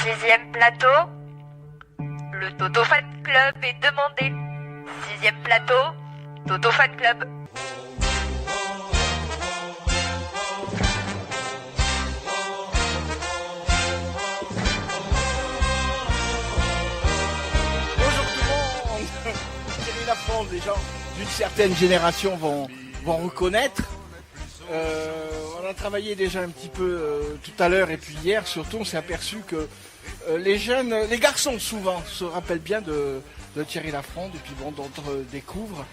6e plateau, le Toto Fan Club est demandé. 6e plateau, Toto Fan Club. Bonjour tout le monde. Thierry Lafronde, les gens d'une certaine génération vont reconnaître. On a travaillé déjà un petit peu tout à l'heure et puis hier surtout on s'est aperçu que les jeunes, les garçons souvent se rappellent bien de Thierry Lafronde et puis bon d'autres découvrent.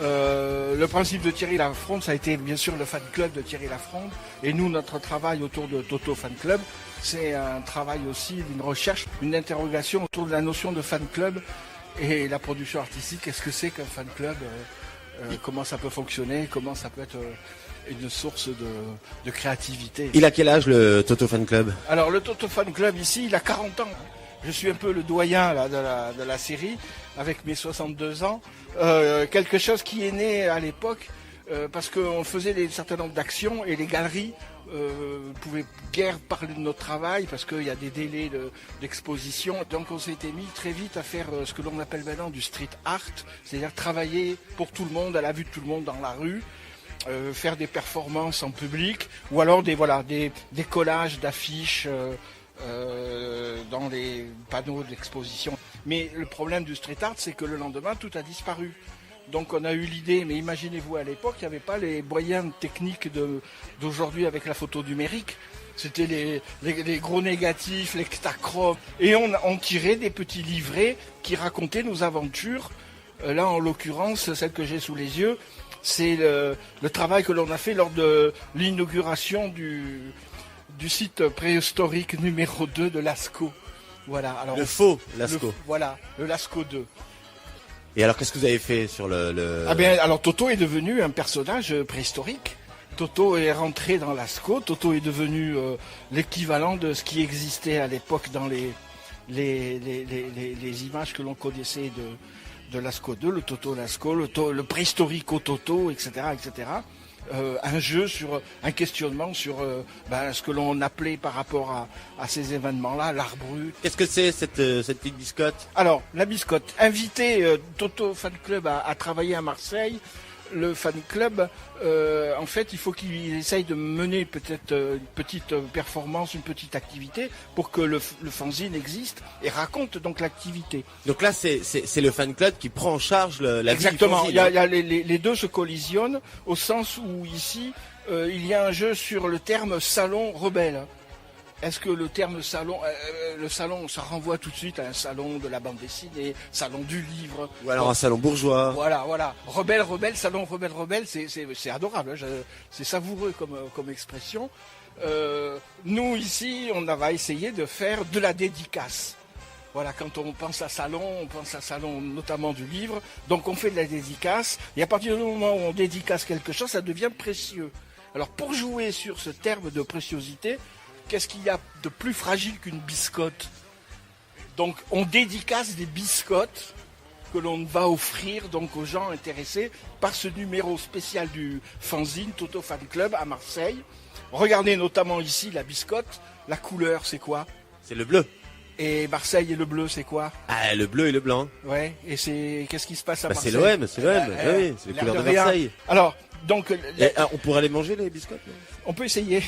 Le principe de Thierry Lafronde, ça a été bien sûr le fan club de Thierry Lafronde et nous notre travail autour de Toto Fan Club, c'est un travail aussi d'une recherche, une interrogation autour de la notion de fan club et la production artistique. Qu'est-ce que c'est qu'un fan club, comment ça peut fonctionner, comment ça peut être une source de créativité. Il a quel âge le Toto Fan Club? Alors le Toto Fan Club ici, il a 40 ans. Je suis un peu le doyen là, de la série, avec mes 62 ans. Quelque chose qui est né à l'époque, parce qu'on faisait un certain nombre d'actions et les galeries pouvaient guère parler de notre travail, parce qu'il y a des délais d'exposition. Donc on s'était mis très vite à faire ce que l'on appelle maintenant du street art, c'est-à-dire travailler pour tout le monde, à la vue de tout le monde dans la rue. Faire des performances en public ou alors des collages d'affiches dans les panneaux d'exposition. Mais le problème du street art, c'est que le lendemain, tout a disparu. Donc on a eu l'idée, mais imaginez-vous à l'époque, il n'y avait pas les moyens techniques d'aujourd'hui avec la photo numérique. C'était les gros négatifs, les Ektachrome. Et on tirait des petits livrets qui racontaient nos aventures. Là, en l'occurrence, celle que j'ai sous les yeux, c'est le travail que l'on a fait lors de l'inauguration du site préhistorique numéro 2 de Lascaux. Voilà. Alors, le faux Lascaux. Voilà, le Lascaux 2. Et alors, qu'est-ce que vous avez fait sur le... Ah bien, alors Toto est devenu un personnage préhistorique. Toto est rentré dans Lascaux. Toto est devenu l'équivalent de ce qui existait à l'époque dans les images que l'on connaissait de Lascaux 2, le Toto Lascaux, le préhistorique Toto, etc., etc. Un jeu sur un questionnement sur ce que l'on appelait par rapport à ces événements-là, l'art brut. Qu'est-ce que c'est cette petite biscotte? Alors, la biscotte. Inviter Toto Fan Club à travailler à Marseille. Le fan club, en fait, il faut qu'il essaye de mener peut-être une petite performance, une petite activité pour que le fanzine existe et raconte donc l'activité. Donc là, c'est le fan club qui prend en charge la Exactement. vie du fanzine. Il y a les deux se collisionnent au sens où ici, il y a un jeu sur le terme salon rebelle. Est-ce que le terme salon, le salon, ça renvoie tout de suite à un salon de la bande dessinée, salon du livre. Ou alors un salon bourgeois. Voilà. Rebelle, salon rebelle, c'est adorable, hein, c'est savoureux comme expression. Nous ici, on va essayer de faire de la dédicace. Voilà, quand on pense à salon notamment du livre. Donc on fait de la dédicace, et à partir du moment où on dédicace quelque chose, ça devient précieux. Alors pour jouer sur ce terme de préciosité, qu'est-ce qu'il y a de plus fragile qu'une biscotte? Donc on dédicace des biscottes que l'on va offrir donc aux gens intéressés par ce numéro spécial du fanzine Toto Fan Club à Marseille. Regardez notamment ici la biscotte. La couleur, c'est quoi? C'est le bleu. Et Marseille et le bleu, c'est quoi? Ah, le bleu et le blanc. Ouais, et qu'est-ce qui se passe à Marseille? C'est l'OM. Oui, c'est les couleurs de Marseille. Alors, donc... on pourrait les manger, les biscottes? On peut essayer.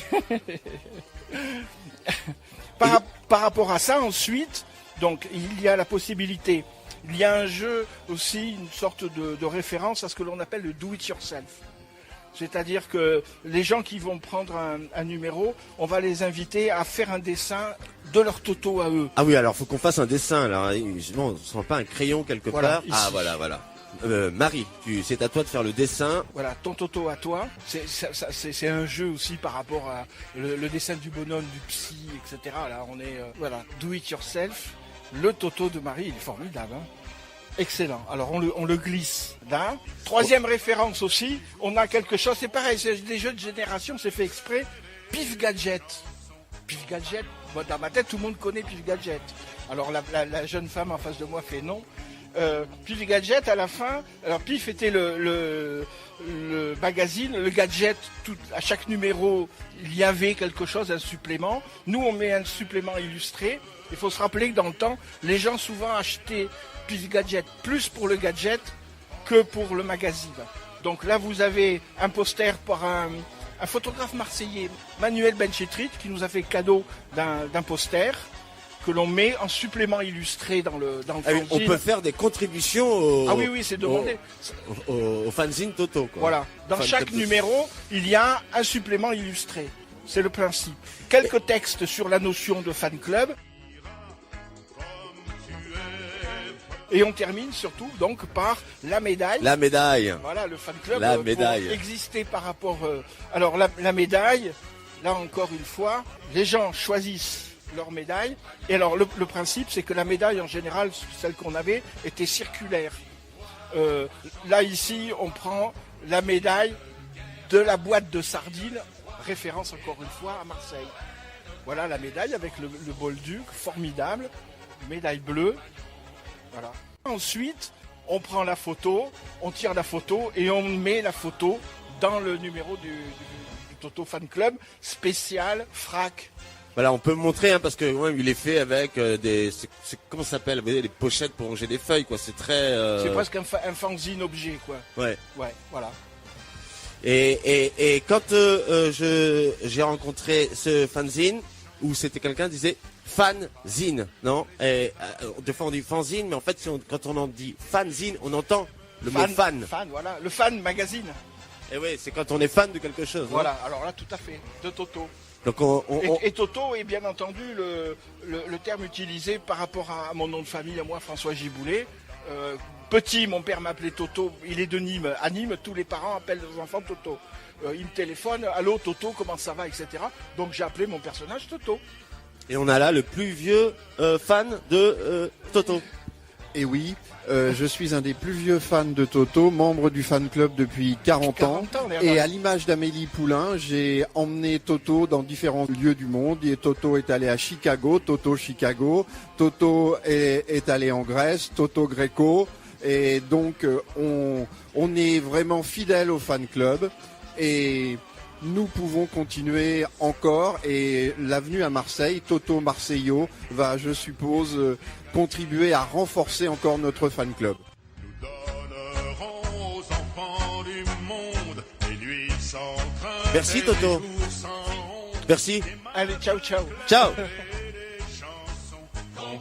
Par rapport à ça, ensuite, donc il y a la possibilité, il y a un jeu aussi, une sorte de référence à ce que l'on appelle le do-it-yourself. C'est-à-dire que les gens qui vont prendre un numéro, on va les inviter à faire un dessin de leur Toto à eux. Ah oui, alors faut qu'on fasse un dessin là. Non, on ne sent pas un crayon quelque part. Ici. Ah voilà. Marie, c'est à toi de faire le dessin. Voilà, ton Toto à toi. C'est un jeu aussi par rapport à le dessin du bonhomme, du psy, etc. Là, on est do it yourself. Le Toto de Marie, il est formidable. Hein. Excellent. Alors on le glisse là. Troisième référence aussi, on a quelque chose. C'est pareil, c'est des jeux de génération, c'est fait exprès. Pif Gadget. Pif Gadget. Moi, dans ma tête, tout le monde connaît Pif Gadget. Alors la jeune femme en face de moi fait non. Pif Gadget à la fin. Alors Pif était le magazine, le gadget. À chaque numéro, il y avait quelque chose, un supplément. Nous, on met un supplément illustré. Il faut se rappeler que dans le temps, les gens souvent achetaient Pif Gadget plus pour le gadget que pour le magazine. Donc là, vous avez un poster par un photographe marseillais, Manuel Benchetrit, qui nous a fait cadeau d'un poster que l'on met en supplément illustré dans le fanzine. On peut faire des contributions au... Ah oui, c'est demandé. Au fanzine Toto, quoi. Voilà. Dans chaque numéro, il y a un supplément illustré. C'est le principe. Quelques textes sur la notion de fan club. Et on termine surtout donc par la médaille. La médaille. Voilà, le fan club la médaille. Exister par rapport... alors la médaille, là encore une fois, les gens choisissent leur médaille. Et alors le principe, c'est que la médaille en général, celle qu'on avait, était circulaire. Là ici, on prend la médaille de la boîte de sardines, référence encore une fois à Marseille. Voilà la médaille avec le Bolduc, formidable, médaille bleue. Voilà. Ensuite, on prend la photo, on tire la photo et on met la photo dans le numéro du Toto Fan Club spécial FRAC. Voilà, on peut montrer parce que ouais, il est fait avec comment ça s'appelle, vous voyez, les pochettes pour ranger des feuilles, quoi. C'est très. C'est presque un fanzine objet, quoi. Ouais. Ouais, voilà. Et quand j'ai rencontré ce fanzine où c'était quelqu'un qui disait fanzine, non? Des fois on dit fanzine, mais en fait quand on en dit fanzine, on entend le mot fan. Fan, voilà, le fan magazine. Et oui, c'est quand on est fan de quelque chose. Voilà, alors là tout à fait, de Toto. Donc et Toto est bien entendu le terme utilisé par rapport à mon nom de famille, à moi, François Giboulet. Petit, mon père m'appelait Toto, il est de Nîmes. À Nîmes, tous les parents appellent leurs enfants Toto. Il me téléphone, allô Toto, comment ça va, etc. Donc j'ai appelé mon personnage Toto. Et on a là le plus vieux fan de Toto. Et oui, je suis un des plus vieux fans de Toto, membre du fan club depuis 40 ans. Et à l'image d'Amélie Poulain, j'ai emmené Toto dans différents lieux du monde. Et Toto est allé à Chicago, Toto Chicago. Toto est allé en Grèce, Toto Greco. Et donc, on est vraiment fidèle au fan club. Et nous pouvons continuer encore. Et l'avenue à Marseille, Toto Marseillot, va, je suppose, contribuer à renforcer encore notre fan club. Nous donnerons aux enfants du monde et lui sans crainte. Merci Toto. Merci. Allez, ciao, ciao. Ciao. Des chansons